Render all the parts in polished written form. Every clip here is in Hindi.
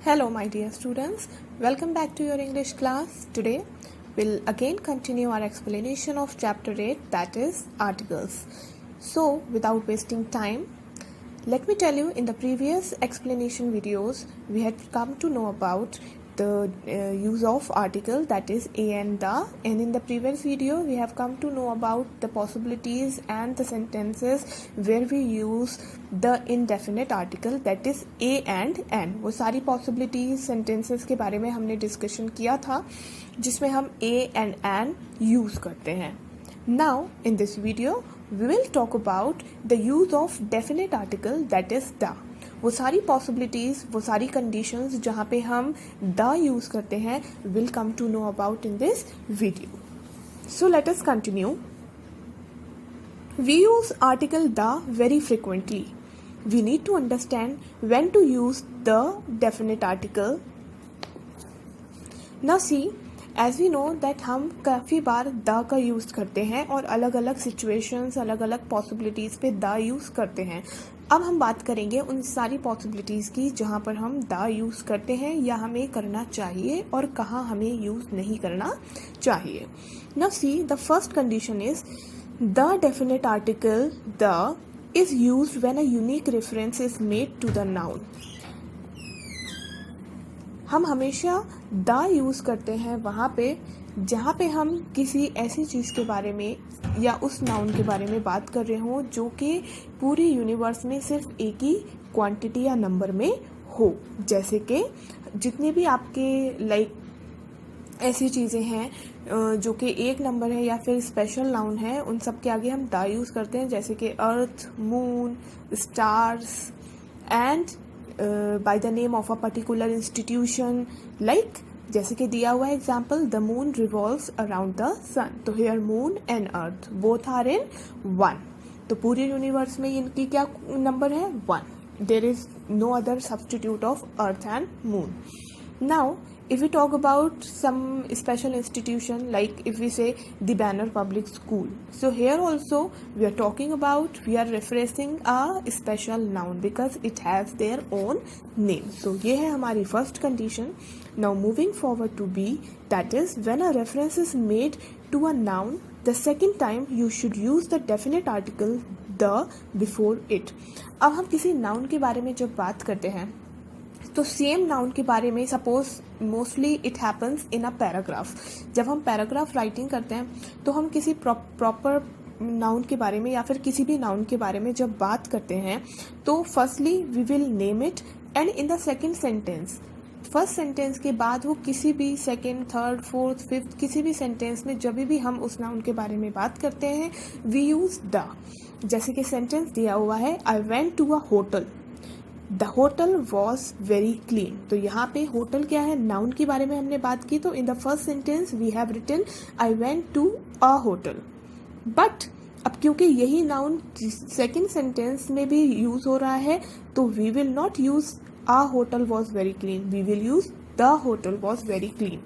Hello, my dear students. Welcome back to your English class. Today, we'll again continue our explanation of Chapter 8, that is Articles. So, without wasting time, let me tell you, in the previous explanation videos, we had come to know about the use of article, that is a and the, and in the previous video we have come to know about the possibilities and the sentences where we use the indefinite article, that is a and an. वो सारी possibilities sentences के बारे में हमने discussion किया था जिसमें हम a and an use करते हैं. Now in this video we will talk about the use of definite article, that is the. वो सारी पॉसिबिलिटीज़, वो सारी कंडीशंस जहाँ पे हम द यूज़ करते हैं will come to know about in this video. So let us continue. We use article the very frequently. We need to understand when to use the definite article. Now see, as we know that हम काफ़ी बार द का यूज़ करते हैं और अलग अलग सिचुएशंस, अलग अलग पॉसिबिलिटीज़ पे द यूज़ करते हैं. अब हम बात करेंगे उन सारी पॉसिबिलिटीज़ की जहाँ पर हम द यूज़ करते हैं या हमें करना चाहिए और कहाँ हमें यूज़ नहीं करना चाहिए. Now see, the first condition is the definite article the is used when a unique reference is made to the noun. हम हमेशा द यूज़ करते हैं वहाँ पे जहाँ पे हम किसी ऐसी चीज़ के बारे में या उस नाउन के बारे में बात कर रहे हों जो कि पूरी यूनिवर्स में सिर्फ एक ही क्वांटिटी या नंबर में हो. जैसे कि जितने भी आपके ऐसी चीज़ें हैं जो कि एक नंबर है या फिर स्पेशल नाउन है, उन सब के आगे हम द यूज़ करते हैं. जैसे कि earth, moon, stars and by the name of a particular institution, like जैसे कि दिया हुआ है example, the moon revolves around the sun. तो here moon and earth both are in 1. तो पूरे यूनिवर्स में इनकी क्या नंबर है? 1. There is no other substitute of earth and moon. Now if we talk about some special institution, like if we say the Banner Public School, so here also we are talking about, we are referencing a special noun because it has their own name. So ये है हमारी first condition. Now moving forward to B, that is when a reference is made to a noun, the second time you should use the definite article the before it. अब हम किसी noun के बारे में जब बात करते हैं तो सेम नाउन के बारे में, suppose mostly it happens in a paragraph. जब हम पैराग्राफ राइटिंग करते हैं तो हम किसी प्रॉपर नाउन के बारे में या फिर किसी भी नाउन के बारे में जब बात करते हैं तो firstly we will name it and in the second sentence, first sentence के बाद वो किसी भी सेकेंड, थर्ड, फोर्थ, फिफ्थ किसी भी सेंटेंस में जब भी हम उस नाउन के बारे में बात करते हैं वी यूज द. जैसे कि सेंटेंस दिया हुआ है, I went to a hotel, the hotel was very clean. तो यहाँ पे होटल क्या है? नाउन के बारे में हमने बात की. तो in the first sentence we have written I went to a hotel. But अब क्योंकि यही नाउन सेकेंड सेंटेंस में भी यूज हो रहा है तो we will not use a hotel was very clean, we will use the hotel was very clean.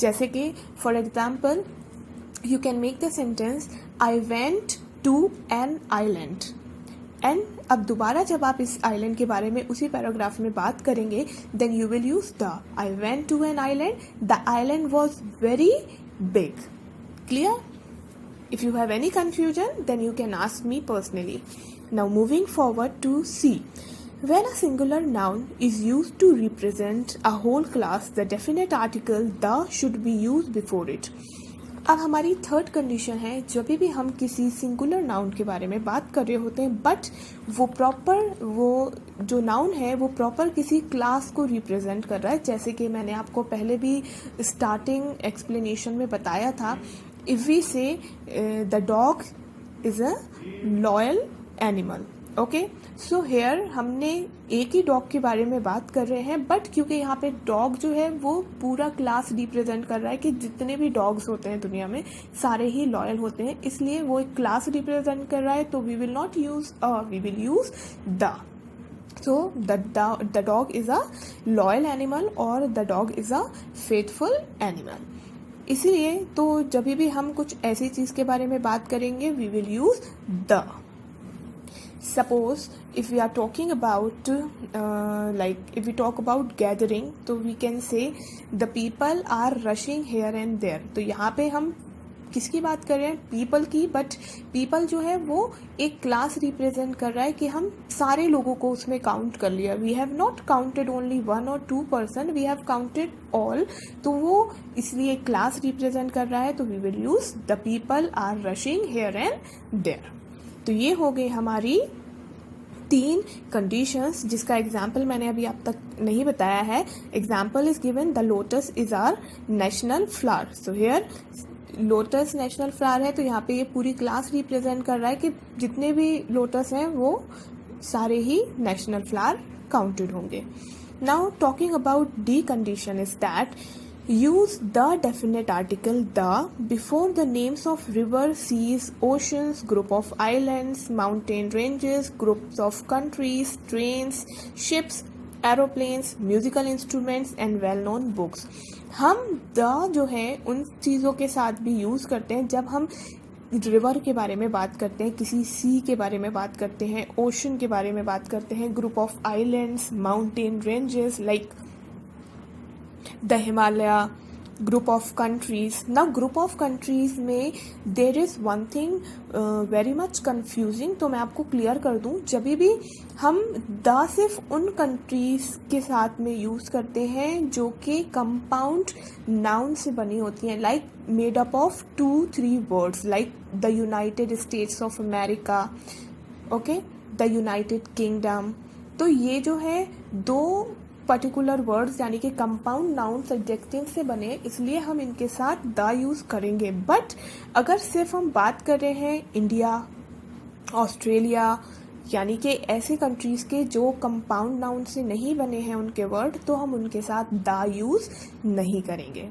जैसे कि for example you can make the sentence I went to an island. And अब दोबारा जब आप इस आइलैंड के बारे में उसी पैराग्राफ में बात करेंगे then you will use the. I went to an island, the island was very big. Clear? If you have any confusion then you can ask me personally. Now moving forward to see, when a singular noun is used to represent a whole class, the definite article the should be used before it. अब हमारी थर्ड कंडीशन है, जब भी हम किसी सिंगुलर नाउन के बारे में बात कर रहे होते हैं बट वो जो नाउन है वो प्रॉपर किसी क्लास को रिप्रेजेंट कर रहा है. जैसे कि मैंने आपको पहले भी स्टार्टिंग एक्सप्लेनेशन में बताया था, इफ वी से the dog is a loyal animal. Okay, so here हमने एक ही डॉग के बारे में बात कर रहे हैं बट क्योंकि यहाँ पे डॉग जो है वो पूरा क्लास रिप्रेजेंट कर रहा है कि जितने भी डॉग्स होते हैं दुनिया में सारे ही लॉयल होते हैं, इसलिए वो एक क्लास रिप्रेजेंट कर रहा है. तो we will not use we will use the. So the dog is a loyal animal और the dog is a faithful animal. इसीलिए तो जब भी हम कुछ ऐसी चीज़ के बारे में बात करेंगे we will use the. suppose if we are talking about if we talk about gathering, तो we can say the people are rushing here and there. तो यहाँ पे हम किसकी बात कर रहे हैं? पीपल की. बट पीपल जो है वो एक क्लास रिप्रेजेंट कर रहा है कि हम सारे लोगों को उसमें काउंट कर लिया. We have not counted only 1 or 2 person, we have counted all. तो वो इसलिए क्लास रिप्रेजेंट कर रहा है, तो we will use the people are rushing here and there. तो ये हो गई हमारी 3 कंडीशंस, जिसका एग्जाम्पल मैंने अभी आप तक नहीं बताया है. Example is given, the lotus is our national flower. So here lotus national flower है, तो यहाँ पे ये पूरी क्लास रिप्रेजेंट कर रहा है कि जितने भी लोटस हैं वो सारे ही नेशनल फ्लावर काउंटेड होंगे. Now talking about D condition is that use the definite article the before the names of rivers, seas, oceans, group of islands, mountain ranges, groups of countries, trains, ships, aeroplanes, musical instruments and well known books. हम the जो है उन चीज़ों के साथ भी यूज़ करते हैं जब हम रिवर के बारे में बात करते हैं, किसी सी के बारे में बात करते हैं, ओशन के बारे में बात करते हैं, group of islands, mountain ranges like the Himalaya, group of countries. ना ग्रुप ऑफ कंट्रीज में there is one thing very much confusing, तो मैं आपको क्लियर कर दूं. जब भी हम द सिर्फ उन कंट्रीज के साथ में यूज़ करते हैं जो कि कंपाउंड नाउन से बनी होती हैं, like made up of 2-3 words, like the United states of America, okay, the United kingdom. तो ये जो है 2 पर्टिकुलर वर्ड्स यानी कि कंपाउंड नाउन एडजेक्टिव से बने, इसलिए हम इनके साथ द यूज़ करेंगे. बट अगर सिर्फ हम बात कर रहे हैं इंडिया, ऑस्ट्रेलिया, यानी कि ऐसे कंट्रीज़ के जो कंपाउंड नाउन से नहीं बने हैं उनके वर्ड, तो हम उनके साथ द यूज़ नहीं करेंगे.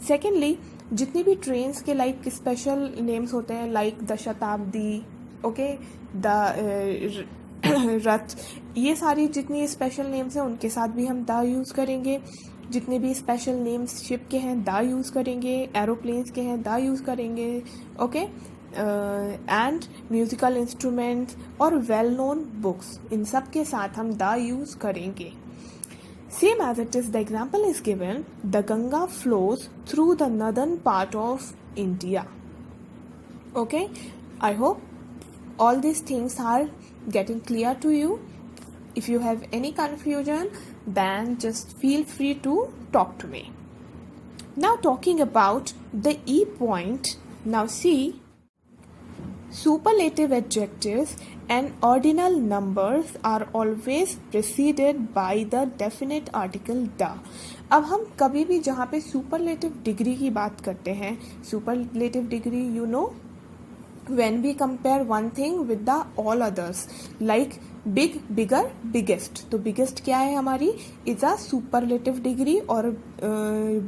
सेकेंडली, जितनी भी ट्रेन्स के लाइक स्पेशल नेम्स होते हैं, लाइक द शताब्दी, ओके, द रथ, ये सारी जितनी स्पेशल नेम्स हैं उनके साथ भी हम द यूज़ करेंगे. जितने भी स्पेशल नेम्स शिप के हैं द यूज़ करेंगे, एरोप्लेन्स के हैं द यूज़ करेंगे, ओके, एंड म्यूजिकल इंस्ट्रूमेंट्स और वेल नोन बुक्स, इन सब के साथ हम द यूज़ करेंगे. Same as it is the example is given, the Ganga flows through the northern part of India. Okay, I hope all these things are getting clear to you. If you have any confusion, then just feel free to talk to me. Now talking about the E point, now see, superlative adjectives and ordinal numbers are always preceded by the definite article the. अब हम कभी भी जहाँ पे superlative degree की बात करते हैं, superlative degree you know when we compare one thing with the all others, like big, bigger, biggest. तो biggest क्या है हमारी, is a superlative degree, और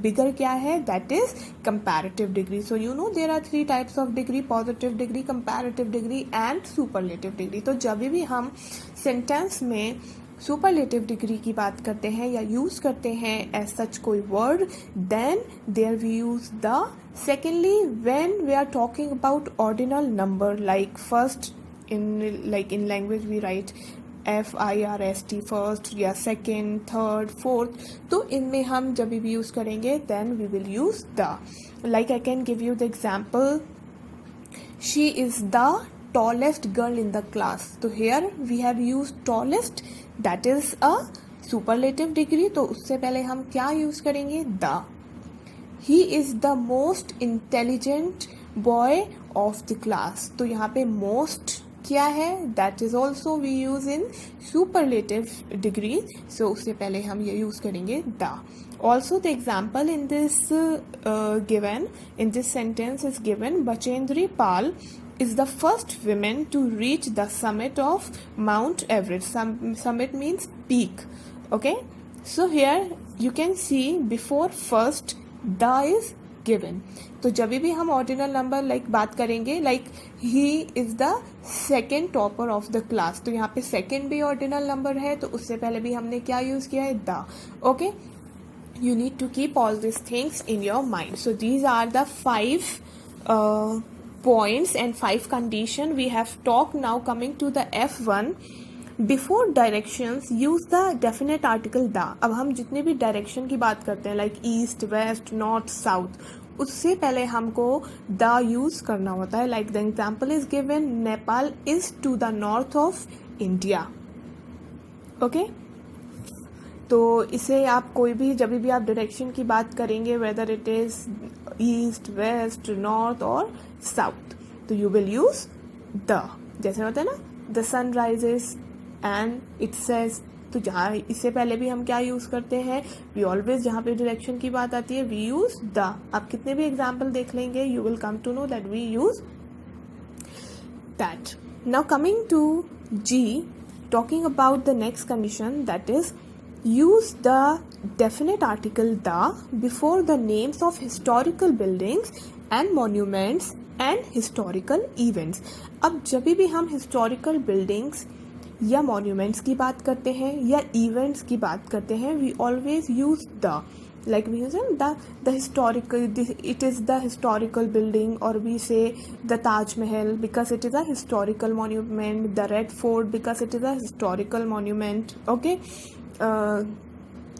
bigger क्या है, that is comparative degree. So you know there are 3 types of degree: positive degree, comparative degree and superlative degree. तो जब भी हम sentence में सुपरलेटिव डिग्री की बात करते हैं या यूज़ करते हैं एज सच कोई word, then there we use the. Secondly, when we are talking about ordinal number, like first in language we write FIRST first या सेकेंड, थर्ड, फोर्थ, तो इनमें हम जब भी यूज़ करेंगे then we will use the. Like I can give you the example, she is the tallest girl in the class. तो here we have used tallest, that is a superlative degree. तो उससे पहले हम क्या यूज करेंगे, the. He is the most intelligent boy of the class. तो यहाँ पे most क्या है, that is also we use in superlative degree. So उससे पहले हम ये यूज करेंगे the. Also the example in this sentence is given, Bachendri Pal is the first woman to reach the summit of Mount Everest. Summit means peak. Okay, so here you can see before first the is given. तो जब भी हम ऑर्डिनल नंबर लाइक बात करेंगे, like he is the second topper of the class, तो यहाँ पे सेकेंड भी ऑर्डिनल नंबर है, तो उससे पहले भी हमने क्या यूज किया है, the. Okay, you need to keep all these things in your mind. So these are the 5 points and 5 condition we have talked. Now coming to the F1, before directions use the definite article the. अब हम जितने भी डायरेक्शन की बात करते हैं like east, west, north, south, उससे पहले हमको द यूज करना होता है. Like the example is given, Nepal is to the north of India. Okay, तो इसे आप कोई भी जब भी आप डायरेक्शन की बात करेंगे, whether it is east, west, north और साउथ, तो यू विल यूज द. जैसे होता है ना, the sun rises and it सेज, तो जहाँ इससे पहले भी हम क्या यूज करते हैं, वी ऑलवेज, जहाँ पे डायरेक्शन की बात आती है वी यूज द. आप कितने भी एग्जाम्पल देख लेंगे, you will come to know that we use that. Now coming to G, talking about the next condition, that is use the definite article the before the names of historical buildings and monuments and historical events. अब जब भी हम historical buildings या monuments की बात करते हैं या events की बात करते हैं, we always use the. Like we use the historical, it is the historical building, or we say the Taj Mahal because it is a historical monument, the Red Fort because it is a historical monument. Okay,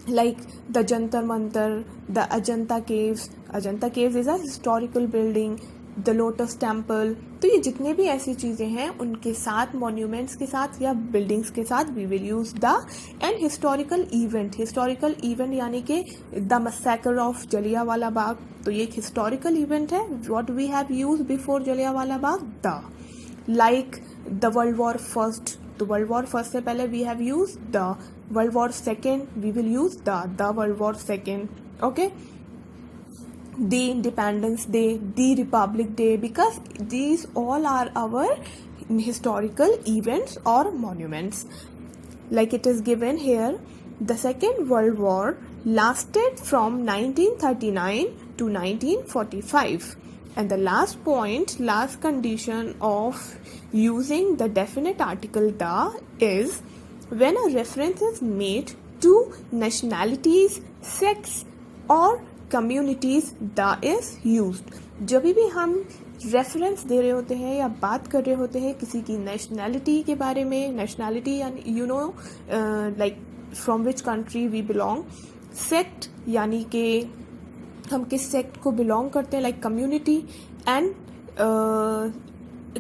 like the Jantar Mantar, the Ajanta Caves. Ajanta Caves is a historical building. The lotus temple. तो ये जितने भी ऐसी चीज़ें हैं उनके साथ, मॉन्यूमेंट्स के साथ या बिल्डिंग्स के साथ we will use the. And historical event, historical event यानी कि the massacre of Jallianwala Bagh, तो ये एक हिस्टोरिकल इवेंट है. What we have use before Jallianwala Bagh, the. Like the world war first, तो वर्ल्ड वॉर फर्स्ट से पहले we have use the. World war second we will use the world war second. Okay, the Independence Day, the Republic Day, because these all are our historical events or monuments. Like it is given here, the Second World War lasted from 1939 to 1945. And the last point, last condition of using the definite article the is when a reference is made to nationalities, sects or communities the is used. जब भी हम रेफरेंस दे रहे होते हैं या बात कर रहे होते हैं किसी की नेशनैलिटी के बारे में, नेशनैलिटी यानी you know like from which country we belong, sect यानी कि हम किस सेक्ट को बिलोंग करते हैं, लाइक कम्युनिटी, एंड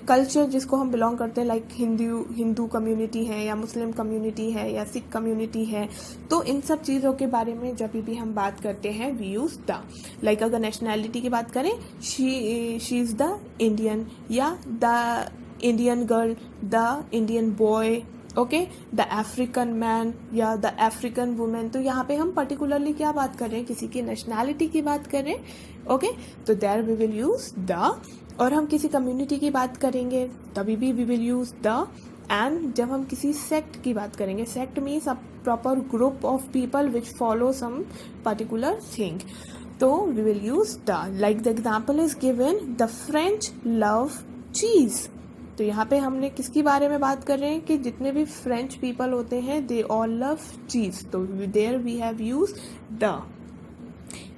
कल्चर जिसको हम बिलोंग करते हैं, लाइक हिंदू कम्युनिटी है या मुस्लिम कम्युनिटी है या सिख कम्युनिटी है. तो इन सब चीज़ों के बारे में जब भी हम बात करते हैं वी यूज द. लाइक अगर नेशनैलिटी की बात करें, शी इज़ द इंडियन, या the Indian girl, the Indian boy. Okay, the African man या द अफ्रीकन वुमेन. तो यहाँ पे हम पर्टिकुलरली क्या बात कर रहे हैं, किसी की नेशनैलिटी की बात कर रहे हैं. ओके, तो there we will use the. और हम किसी कम्युनिटी की बात करेंगे तभी भी we will use the. And जब हम किसी सेक्ट की बात करेंगे, sect means a proper group of people which follow some particular thing, तो we will use the. Like the example is given, the French love cheese. तो यहाँ पे हमने किसके बारे में बात कर रहे हैं कि जितने भी फ्रेंच पीपल होते हैं दे ऑल लव चीज, तो there we have use the.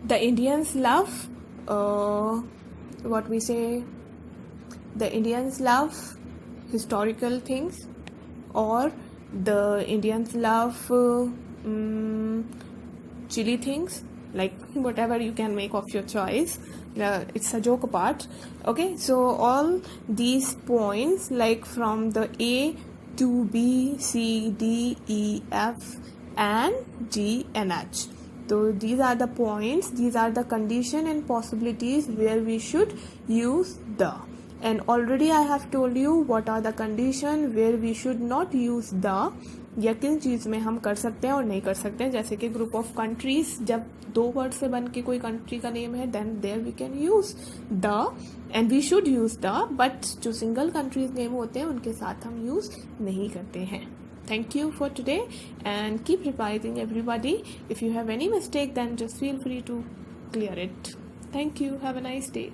The Indians love what we say, the Indians love historical things, or the Indians love chili things, like whatever you can make of your choice. It's a joke apart. Okay, so all these points, like from the A to B, C, D, E, F and G and H. So these are the points, these are the condition and possibilities where we should use the. And already I have told you what are the condition where we should not use the, या किन चीज़ में हम कर सकते हैं और नहीं कर सकते हैं. जैसे कि ग्रुप ऑफ कंट्रीज, जब 2 वर्ड से बन के कोई कंट्री का नेम है, then there we can use the and we should use the. But जो सिंगल कंट्रीज नेम होते हैं उनके साथ हम यूज नहीं करते हैं. Thank you for today and keep revising everybody. If you have any mistake then just feel free to clear it. Thank you. Have a nice day.